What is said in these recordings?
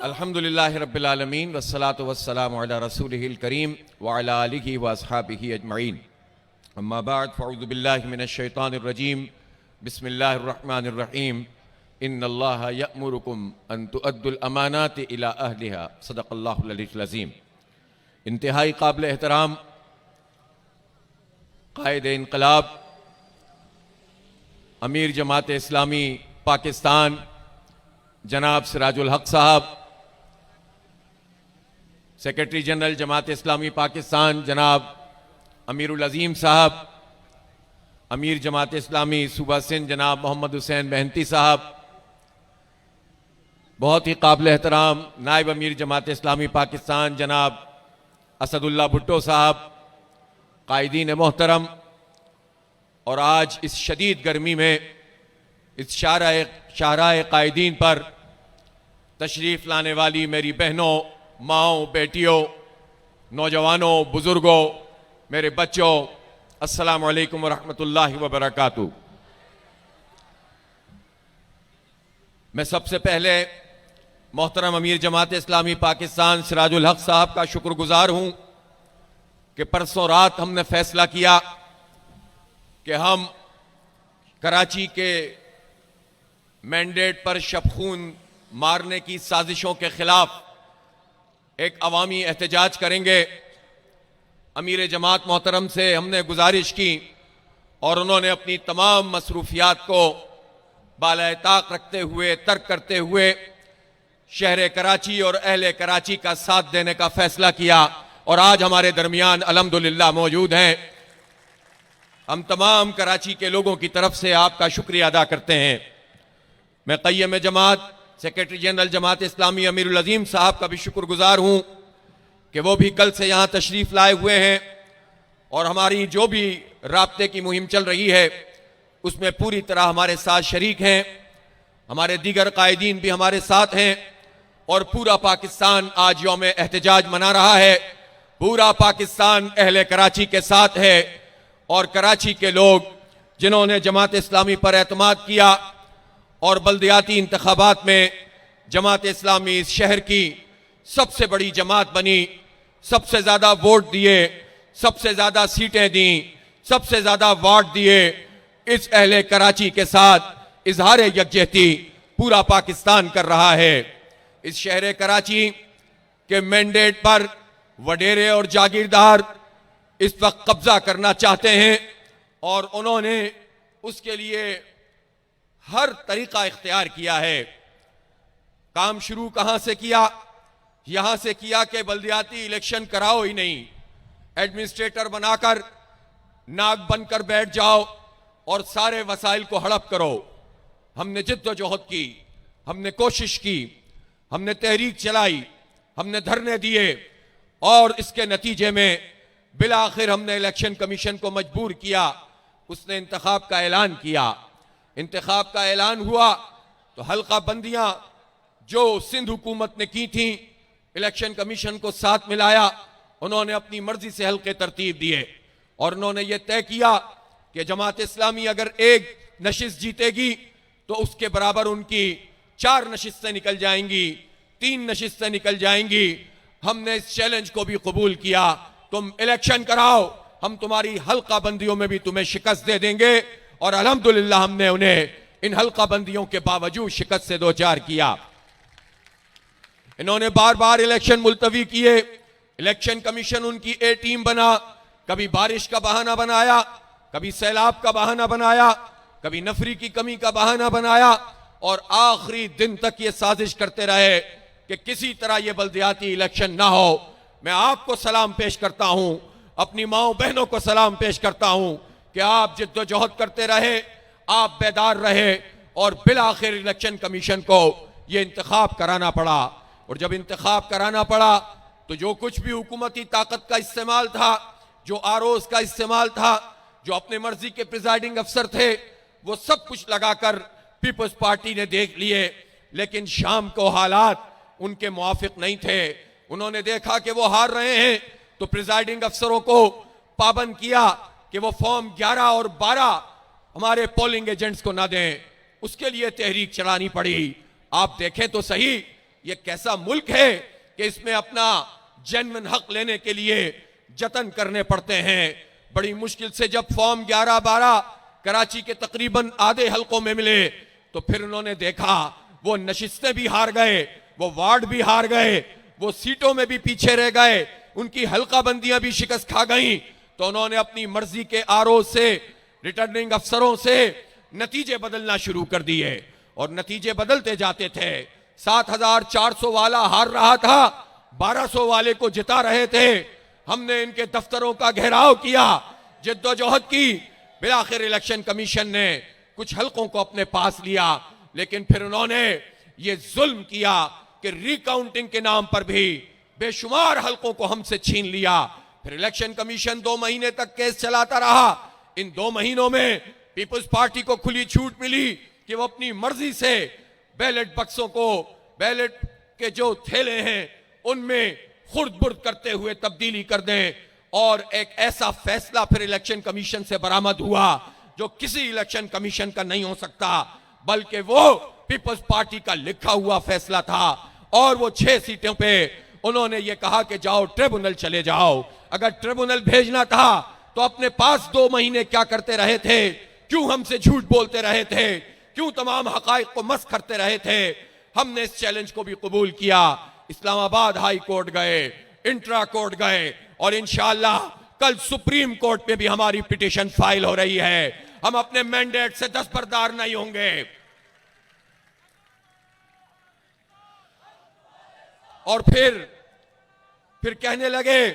अल्हम्दुलिल्लाहि रब्बिल आलमीन वस्सलातु वस्सलामु अला रसूलिहिल करीम व अला आलिहि व अस्हाबिहि अजमईन। अम्मा बाद फ़अऊज़ु बिल्लाहि मिनश शैतानिर रजीम। बिस्मिल्लाहिर रहमानिर रहीम। इन्नल्लाहा यअमुरुकुम अन तुअद्दुल अमानाति इला अहलिहा। सदक़ल्लाहुल अलीयुल अज़ीम। इंतहाई काबिल एहतराम कायदे इनक़लाब अमीर जमात इस्लामी पाकिस्तान जनाब सिराजुल हक साहब, सेक्रेटरी जनरल जमात इस्लामी पाकिस्तान जनाब अमीरुल अज़ीम साहब, अमीर जमात इस्लामी सूबा सिंध जनाब मोहम्मद हुसैन मेहनती साहब, बहुत ही काबिल एहतराम नायब अमीर जमात इस्लामी पाकिस्तान जनाब असदुल्ला भुट्टो साहब, कायदीन मोहतरम, और आज इस शदीद गर्मी में इस शाहराए कायदीन पर तशरीफ़ लाने वाली मेरी बहनों, माओं, बेटियों, नौजवानों, बुज़ुर्गों, मेरे बच्चों, अस्सलामु अलैकुम व रहमतुल्लाहि व बरकातुहू। मैं सबसे पहले मोहतरम अमीर जमात इस्लामी पाकिस्तान सिराजुल हक साहब का शुक्रगुजार हूं कि परसों रात हमने फैसला किया कि हम कराची के मैंडेट पर शबखून मारने की साजिशों के खिलाफ एक अवामी एहतजाज करेंगे। अमीर जमात मोहतरम से हमने गुजारिश की और उन्होंने अपनी तमाम मसरूफियात को बालाए ताक रखते हुए, तर्क करते हुए शहर कराची और अहले कराची का साथ देने का फैसला किया और आज हमारे दरमियान अल्हम्दुलिल्लाह मौजूद हैं। हम तमाम कराची के लोगों की तरफ से आपका शुक्रिया अदा करते हैं। मैं क़य्यम जमात सेक्रेटरी जनरल जमात इस्लामी अमीरुल अज़ीम साहब का भी शुक्रगुजार हूं कि वो भी कल से यहाँ तशरीफ़ लाए हुए हैं और हमारी जो भी राब्ते की मुहिम चल रही है उसमें पूरी तरह हमारे साथ शरीक हैं। हमारे दीगर कायदीन भी हमारे साथ हैं और पूरा पाकिस्तान आज यौम एहतजाज मना रहा है। पूरा पाकिस्तान अहले कराची के साथ है और कराची के लोग जिन्होंने जमात इस्लामी पर एतमाद किया और बल्दियाती इंतखाबात में जमात इस्लामी इस शहर की सबसे बड़ी जमात बनी, सबसे ज्यादा वोट दिए, सबसे ज्यादा सीटें दी, सबसे ज्यादा वार्ड दिए, इस अहले कराची के साथ इजहार यकजहती पूरा पाकिस्तान कर रहा है। इस शहर कराची के मैंडेट पर वडेरे और जागीरदार इस वक्त कब्जा करना चाहते हैं और उन्होंने उसके लिए हर तरीका इख्तियार किया है। काम शुरू कहां से किया? यहां से किया कि बल्दियाती इलेक्शन कराओ ही नहीं, एडमिनिस्ट्रेटर बनाकर नाक बनकर बैठ जाओ और सारे वसाइल को हड़प करो। हमने जिद्दोजहद की, हमने कोशिश की, हमने तहरीक चलाई, हमने धरने दिए और इसके नतीजे में बिला आखिर हमने इलेक्शन कमीशन को मजबूर किया। उसने इंतखाब का ऐलान किया। इंतखाब का ऐलान हुआ तो हल्का बंदियां जो सिंध हुकूमत ने की थी, इलेक्शन कमीशन को साथ मिलाया, उन्होंने अपनी मर्जी से हल्के तरतीब दिए और उन्होंने ये तय किया कि जमात इस्लामी अगर एक नशिस्त जीतेगी तो उसके बराबर उनकी 4 नशिस्तें निकल जाएंगी, 3 नशिस्तें निकल जाएंगी। हमने इस चैलेंज को भी कबूल किया। तुम इलेक्शन कराओ, हम तुम्हारी हल्का बंदियों में भी तुम्हें शिकस्त दे देंगे और अल्हम्दुलिल्लाह हमने उन्हें इन हल्का बंदियों के बावजूद शिकस्त से दो चार किया। इन्होंने बार बार इलेक्शन मुलतवी किए। इलेक्शन कमीशन उनकी ए टीम बना, कभी बारिश का बहाना बनाया, कभी सैलाब का बहाना बनाया, कभी नफरी की कमी का बहाना बनाया और आखिरी दिन तक ये साजिश करते रहे कि किसी तरह ये बल्दियाती इलेक्शन ना हो। मैं आपको सलाम पेश करता हूं, अपनी माओ बहनों को सलाम पेश करता हूं कि आप जिद्दोजहद करते रहे, आप बेदार रहे और बिल आखिर इलेक्शन कमीशन को यह इंतखाब कराना पड़ा। और जब इंतखाब कराना पड़ा तो जो कुछ भी हुकूमती ताकत का इस्तेमाल था, जो आरोज का इस्तेमाल था, जो अपने मर्जी के प्रिजाइडिंग अफसर थे, वो सब कुछ लगाकर पीपल्स पार्टी ने देख लिए। लेकिन शाम को हालात उनके मुआफिक नहीं थे। उन्होंने देखा कि वो हार रहे हैं तो प्रिजाइडिंग अफसरों को पाबंद किया कि वो फॉर्म 11 और 12 हमारे पोलिंग एजेंट्स को ना दें। उसके लिए तहरीक चलानी पड़ी। आप देखें तो सही, ये कैसा मुल्क है कि इसमें अपना जेन्युइन हक लेने के लिए जतन करने पड़ते हैं। बड़ी मुश्किल से जब फॉर्म 11-12 कराची के तकरीबन आधे हलकों में मिले तो फिर उन्होंने देखा वो नशिस्तें भी हार गए, वो वार्ड भी हार गए, वो सीटों में भी पीछे रह गए, उनकी हल्का बंदियां भी शिकस्त खा गईं। तो उन्होंने अपनी मर्जी के आरओ से, रिटर्निंग अफसरों से नतीजे बदलना शुरू कर दिए और नतीजे बदलते जाते थे। 7,400 वाला हार रहा था, 1,200 वाले को जिता रहे थे। हमने इनके दफ्तरों का घेराव किया, जिद्दोजहद की, फिर आखिर इलेक्शन कमीशन ने कुछ हलकों को अपने पास लिया, लेकिन फिर उन्होंने ये जुल्म किया कि रिकाउंटिंग के नाम पर भी बेशुमार हलकों को हमसे छीन लिया। फिर इलेक्शन कमीशन 2 महीने तक केस चलाता रहा। इन 2 महीनों में पीपल्स पार्टी को खुली छूट मिली कि वो अपनी मर्जी से बैलेट बक्सों को, बैलेट के जो थैले हैं उनमें खुर्द बुर्द करते हुए तब्दीली कर दें। और एक ऐसा फैसला फिर इलेक्शन कमीशन से बरामद हुआ जो किसी इलेक्शन कमीशन का नहीं हो सकता, बल्कि वो पीपल्स पार्टी का लिखा हुआ फैसला था। और वो 6 सीटों पे उन्होंने ये कहा कि जाओ ट्रिब्यूनल चले जाओ। अगर ट्रिब्यूनल भेजना था तो अपने पास 2 महीने क्या करते रहे थे? क्यों हमसे झूठ बोलते रहे थे? क्यों तमाम हकाइक को मस्ख करते रहे थे? हमने इस चैलेंज को भी कबूल किया। इस्लामाबाद हाई कोर्ट गए, इंट्रा कोर्ट गए और इंशाअल्लाह कल सुप्रीम कोर्ट में भी हमारी पिटीशन फाइल हो रही है। हम अपने मैंडेट से दस्तबरदार नहीं होंगे। और फिर कहने लगे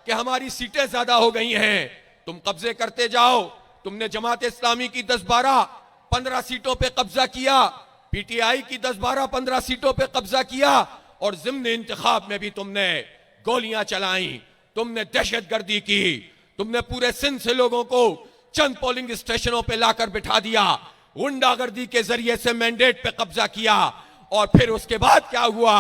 कि हमारी सीटें ज्यादा हो गई हैं, तुम कब्जे करते जाओ। तुमने जमात इस्लामी की 10-12-15 सीटों पे कब्जा किया, पीटीआई की 10-12-15 सीटों पे कब्जा किया और ज़िम्न इंतखाब में भी तुमने गोलियां चलाई, तुमने दहशतगर्दी की, तुमने पूरे सिंध से लोगों को चंद पोलिंग स्टेशनों पे लाकर बिठा दिया, गुंडागर्दी के जरिए से मैंडेट पे कब्जा किया। और फिर उसके बाद क्या हुआ?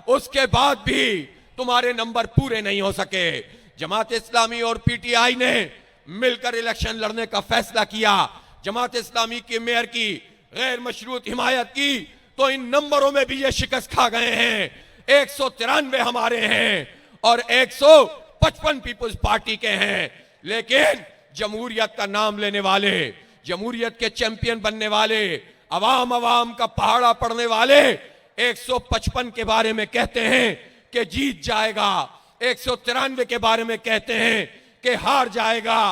उसके बाद भी तुम्हारे नंबर पूरे नहीं हो सके। जमात इस्लामी और पीटीआई ने मिलकर इलेक्शन लड़ने का फैसला किया। जमात इस्लामी के मेयर की गैर मशरूत हिमायत की तो इन नंबरों में भी ये शिकस्त खा गए हैं। 193 हमारे हैं और 155 पीपल्स पार्टी के हैं। लेकिन जमहूरियत का नाम लेने वाले, जमहूरियत के चैंपियन बनने वाले, अवाम का पहाड़ा पड़ने वाले 155 के बारे में कहते हैं कि जीत जाएगा, 193 के बारे में कहते हैं कि हार जाएगा।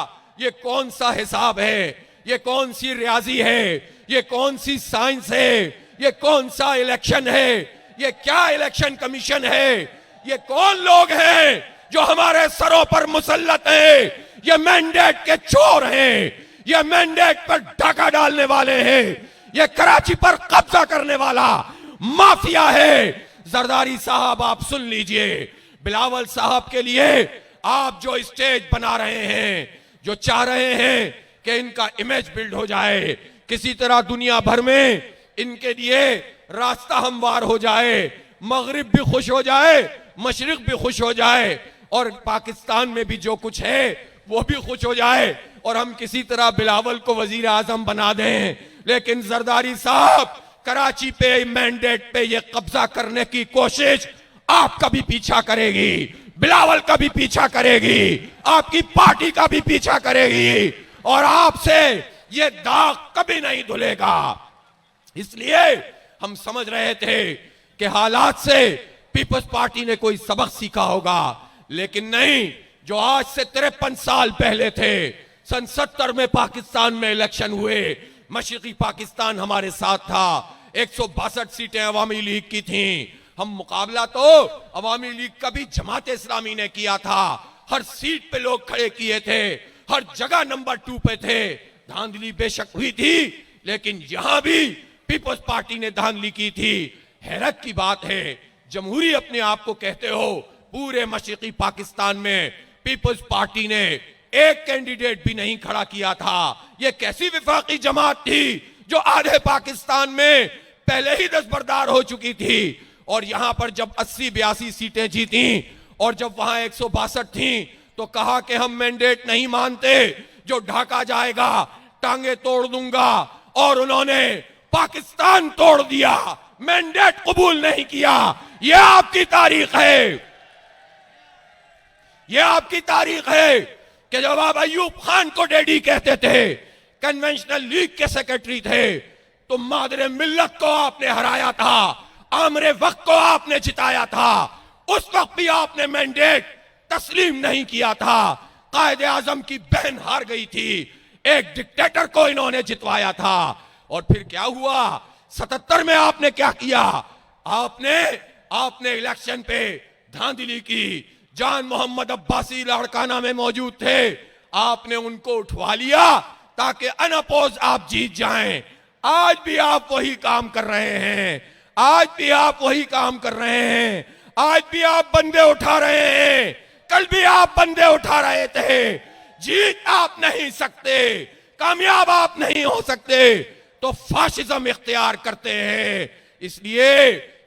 ये कौन सा हिसाब है? ये कौन सी रियाजी है? ये कौन सी साइंस है? ये कौन सा इलेक्शन है? ये क्या इलेक्शन कमीशन है? ये कौन लोग हैं जो हमारे सरों पर मुसल्लत हैं? ये मैंडेट के चोर हैं, ये मैंडेट पर डाका डालने वाले हैं, ये कराची पर कब्जा करने वाला माफिया है। जरदारी साहब आप सुन लीजिए, बिलावल साहब के लिए आप जो स्टेज बना रहे हैं, जो चाह रहे हैं कि इनका इमेज बिल्ड हो जाए, किसी तरह दुनिया भर में इनके लिए रास्ता हमवार हो जाए, मगरिब भी खुश हो जाए, मशरिक भी खुश हो जाए और पाकिस्तान में भी जो कुछ है वो भी खुश हो जाए और हम किसी तरह बिलावल को वजीर आजम बना दें। लेकिन जरदारी साहब, कराची पे मैंडेट पे ये कब्जा करने की कोशिश आपका भी पीछा करेगी, बिलावल का भी पीछा करेगी, आपकी पार्टी का भी पीछा करेगी और आपसे ये दाग कभी नहीं धुलेगा। इसलिए हम समझ रहे थे कि हालात से पीपल्स पार्टी ने कोई सबक सीखा होगा, लेकिन नहीं। जो आज से 53 साल पहले थे, सन 70 में पाकिस्तान में इलेक्शन हुए, मशरिकी पाकिस्तान हमारे साथ था, 162 सीटें अवामी लीग की थीं। हम मुकाबला तो अवामी लीग का भी जमात इस्लामी ने किया था, हर सीट पे लोग खड़े किए थे, हर जगह नंबर 2 पे थे। धांधली बेशक हुई थी, लेकिन यहां भी पीपल्स पार्टी ने धांधली की थी। हैरत की बात है, जमहूरी अपने आप को कहते हो, पूरे मशरिकी पाकिस्तान में पीपल्स पार्टी ने एक कैंडिडेट भी नहीं खड़ा किया था। यह कैसी विफाकी जमात थी जो आधे पाकिस्तान में पहले ही दस्तबरदार हो चुकी थी और यहां पर जब 80-82 सीटें जीती और जब वहां 162 थी तो कहा कि हम मैंडेट नहीं मानते, जो ढाका जाएगा टांगे तोड़ दूंगा। और उन्होंने पाकिस्तान तोड़ दिया, मैंडेट कबूल नहीं किया। ये आपकी तारीख है, ये आपकी तारीख है कि जब आप अयूब खान को डैडी कहते थे, कन्वेंशनल लीग के सेक्रेटरी थे, तो मादरे मिल्लत को आपने हराया था, आमरे वक्त को आपने जिताया था। उस वक्त भी आपने मैंडेट तस्लीम नहीं किया था। कायदे आजम की बहन हार गई थी, एक डिक्टेटर को इन्होंने जितवाया था। और फिर क्या हुआ? 77 में आपने क्या किया? आपने इलेक्शन पे धांधली की। जान मोहम्मद अब्बासी लाड़काना में मौजूद थे, आपने उनको उठवा लिया ताकि अनअपोज आप जीत जाएं। आज भी आप वही काम कर रहे हैं, आज भी आप वही काम कर रहे हैं, आज भी आप बंदे उठा रहे हैं, कल भी आप बंदे उठा रहे थे। जीत आप नहीं सकते, कामयाब आप नहीं हो सकते, तो फाशिज्म इख्तियार करते हैं।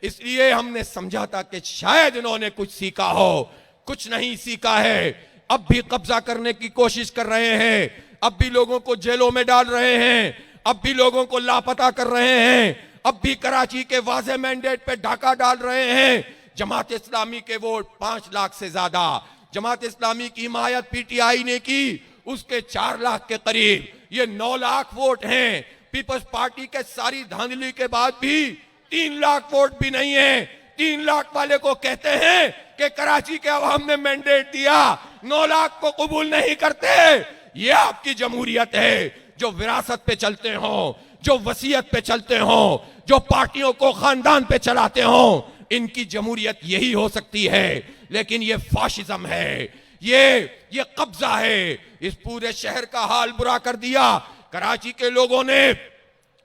इसलिए हमने समझा था कि शायद इन्होंने कुछ सीखा हो, कुछ नहीं सीखा है। अब भी कब्जा करने की कोशिश कर रहे हैं, अब भी लोगों को जेलों में डाल रहे हैं, अब भी लोगों को लापता कर रहे हैं, अब भी कराची के वाज़े मैंडेट पे डाका डाल रहे हैं। जमात इस्लामी के वोट 5 लाख से ज्यादा, जमात इस्लामी की हिमायत पीटीआई ने की, उसके 4 लाख के करीब, ये 9 लाख वोट हैं। पीपल्स पार्टी के सारी धांधली के बाद भी 3 लाख वोट भी नहीं है। 3 लाख वाले को कहते हैं कि कराची के अवाम ने मैंडेट दिया, 9 लाख को कबूल नहीं करते। ये आपकी जमहूरियत है, जो विरासत पे चलते हो, जो वसीयत पे चलते हो, जो पार्टियों को खानदान पे चलाते हो, इनकी जमहूरियत यही हो सकती है। लेकिन ये फाशिज्म है, ये कब्जा है। इस पूरे शहर का हाल बुरा कर दिया। कराची के लोगों ने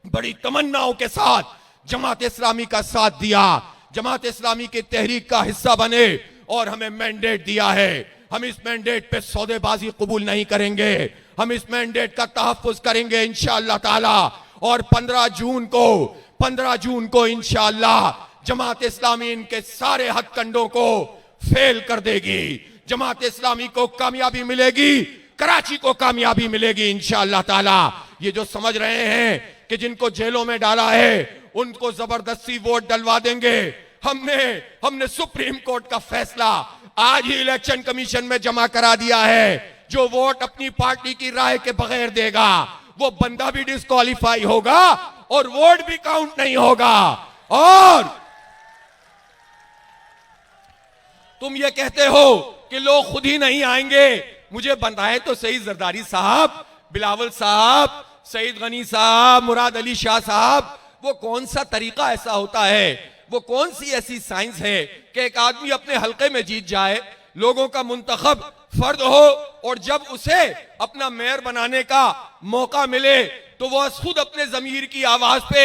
बड़ी तमन्नाओं के साथ जमात इस्लामी का साथ दिया, जमात इस्लामी की तहरीक का हिस्सा बने और हमें मैंडेट दिया है। हम इस मैंडेट पे सौदेबाजी कबूल नहीं करेंगे, हम इस मैंडेट का तहफ्फुज करेंगे इंशाअल्लाह ताला। और 15 जून को इंशाअल्लाह जमात इस्लामी इनके सारे हथकंडों को फेल कर देगी। जमात इस्लामी को कामयाबी मिलेगी, कराची को कामयाबी मिलेगी इंशाअल्लाह ताला। ये जो समझ रहे हैं कि जिनको जेलों में डाला है उनको जबरदस्ती वोट डलवा देंगे, हमने सुप्रीम कोर्ट का फैसला आज ही इलेक्शन कमीशन में जमा करा दिया है। जो वोट अपनी पार्टी की राय के बगैर देगा, वो बंदा भी डिस्क्वालीफाई होगा और वोट भी काउंट नहीं होगा। और तुम ये कहते हो कि लोग खुद ही नहीं आएंगे, मुझे बताए तो सही, जरदारी साहब, बिलावल साहब, सईद गनी साहब, मुराद अली शाह साहब, वो कौन सा तरीका ऐसा होता है, वो कौन सी ऐसी साइंस है कि एक आदमी अपने हलके में जीत जाए, लोगों का मुंतखब फर्द हो, और जब उसे अपना मेयर बनाने का मौका मिले तो वह खुद अपने जमीर की आवाज पे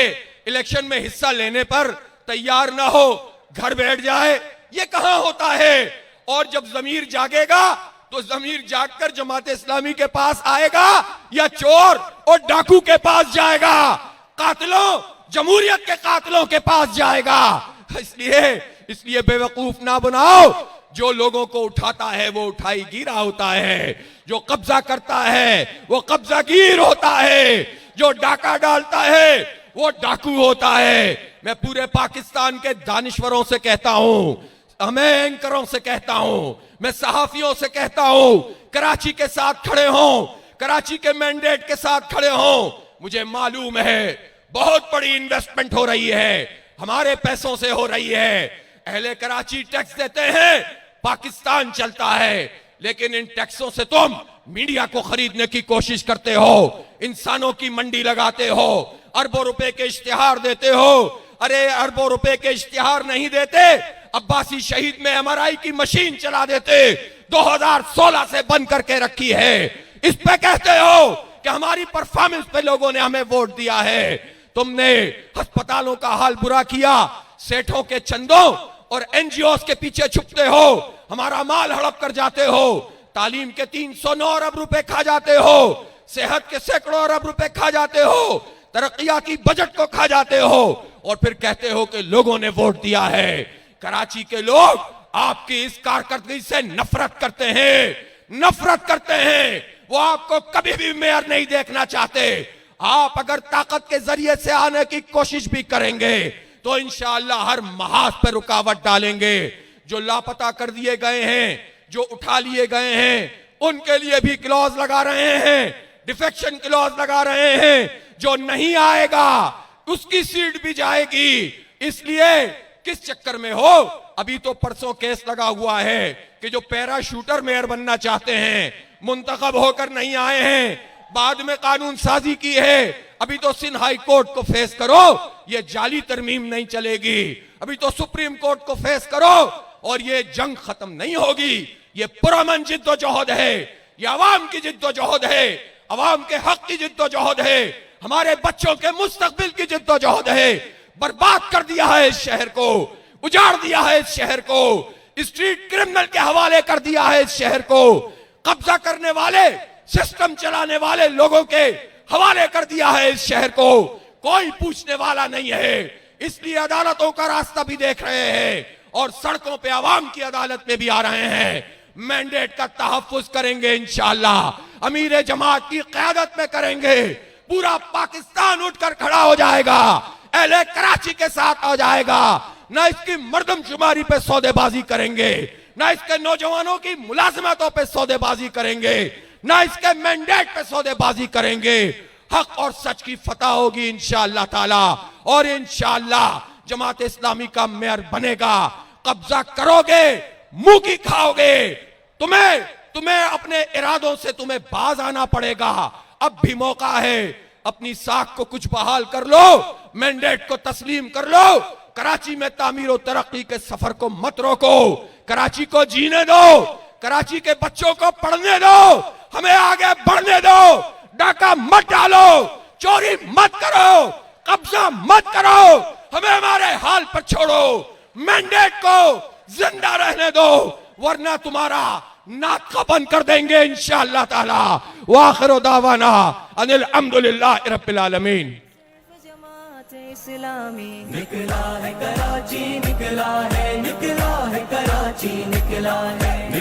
इलेक्शन में हिस्सा लेने पर तैयार ना हो, घर बैठ जाए। ये कहां होता है? और जब जमीर जागेगा तो जमीर जागकर जमात इस्लामी के पास आएगा या चोर और डाकू के पास जाएगा, कातिलों, जमहूरियत के कातिलों के पास जाएगा। इसलिए बेवकूफ ना बनाओ। जो लोगों को उठाता है वो उठाई गिरा होता है, जो कब्जा करता है वो कब्जागीर होता है, जो डाका डालता है वो डाकू होता है। मैं पूरे पाकिस्तान के दानिश्वरों से कहता हूं, मैं एंकरों से कहता हूं, मैं सहाफियों से कहता हूं, कराची के साथ खड़े हों, कराची के मैंडेट के साथ खड़े हों। मुझे मालूम है बहुत बड़ी इन्वेस्टमेंट हो रही है, हमारे पैसों से हो रही है। अहले कराची टैक्स देते हैं, पाकिस्तान चलता है, लेकिन इन टैक्सों से तुम मीडिया को खरीदने की कोशिश करते हो, इंसानों की मंडी लगाते हो, अरबों रुपए के इश्तिहार देते हो। अरे अरबों रुपए के इश्तिहार नहीं देते, अब्बासी शहीद में एमआरआई की मशीन चला देते, 2016 से बंद करके रखी है। इस पे कहते हो कि हमारी परफॉर्मेंस पे लोगों ने हमें वोट दिया है। तुमने अस्पतालों का हाल बुरा किया, सेठों के चंदों और एनजीओस के पीछे छुपते हो, हमारा माल हड़प कर जाते हो, तालीम के 309 अरब रुपए खा जाते हो, सेहत के सैकड़ों अरब रुपए खा जाते हो, तरक्याती बजट को खा जाते हो, और फिर कहते हो कि लोगों ने वोट दिया है। कराची के लोग आपकी इस कारकर्दगी से नफरत करते हैं, वो आपको कभी भी मेयर नहीं देखना चाहते। आप अगर ताकत के जरिए से आने की कोशिश भी करेंगे, तो इंशाअल्लाह हर महाज पर रुकावट डालेंगे। जो लापता कर दिए गए हैं, जो उठा लिए गए हैं, उनके लिए भी क्लॉज लगा रहे हैं, डिफेक्शन क्लॉज लगा रहे हैं। जो नहीं आएगा उसकी सीट भी जाएगी। इसलिए किस चक्कर में हो, अभी तो परसों केस लगा हुआ है कि जो पैराशूटर मेयर बनना चाहते हैं, मुंतखब होकर नहीं आए हैं, बाद में कानून साजी की है, अभी तो सिंध हाई कोर्ट को फेस करो, ये जाली तरमीम नहीं चलेगी। अभी तो सुप्रीम कोर्ट को फेस करो और ये जंग खत्म नहीं होगी। ये पुरअमन जिद्दोजहद है, ये अवाम की जिद्दोजहद है, अवाम के हक की जिद्दोजहद है, हमारे बच्चों के मुस्तकबिल की जिद्दोजहद है। बर्बाद कर दिया है इस शहर को, उजाड़ दिया है इस शहर को, स्ट्रीट क्रिमिनल के हवाले कर दिया है इस शहर को, कब्जा करने वाले, सिस्टम चलाने वाले लोगों के हवाले कर दिया है इस शहर को। कोई पूछने वाला नहीं है। इसलिए अदालतों का रास्ता भी देख रहे हैं और सड़कों पे आवाम की अदालत में भी आ रहे हैं। मैंडेट का तहफ्फुज करेंगे इंशाअल्लाह, अमीर जमात की क़यादत में करेंगे। पूरा पाकिस्तान उठकर खड़ा हो जाएगा, अहले कराची के साथ आ जाएगा। ना इसकी मर्दमशुमारी पे सौदेबाजी करेंगे, ना इसके नौजवानों की मुलाजमतों पे सौदेबाजी करेंगे, ना इसके मैंडेट पे सौदेबाजी करेंगे। हक और सच की फतह होगी इंशाअल्लाह ताला। और इंशाअल्लाह जमात इस्लामी का मेयर बनेगा। कब्जा करोगे, मुंह की खाओगे। तुम्हें अपने इरादों से तुम्हें बाज आना पड़ेगा। अब भी मौका है, अपनी साख को कुछ बहाल कर लो, मैंडेट को तस्लीम कर लो। कराची में तामीर और तरक्की के सफर को मत रोको, कराची को जीने दो, कराची के बच्चों को पढ़ने दो, हमें आगे बढ़ने दो। डाका मत डालो, चोरी मत करो, कब्जा मत करो, हमें हमारे हाल पर छोड़ो। मैंडेट को जिंदा रहने दो, वरना तुम्हारा नाक बंद कर देंगे इंशाअल्लाह ताला। वाखिर दावाना अनिल हम्दुलिल्लाहि रब्बिल आलमीन। इस्लामी निकला है कराची, निकला है कराची, निकला है।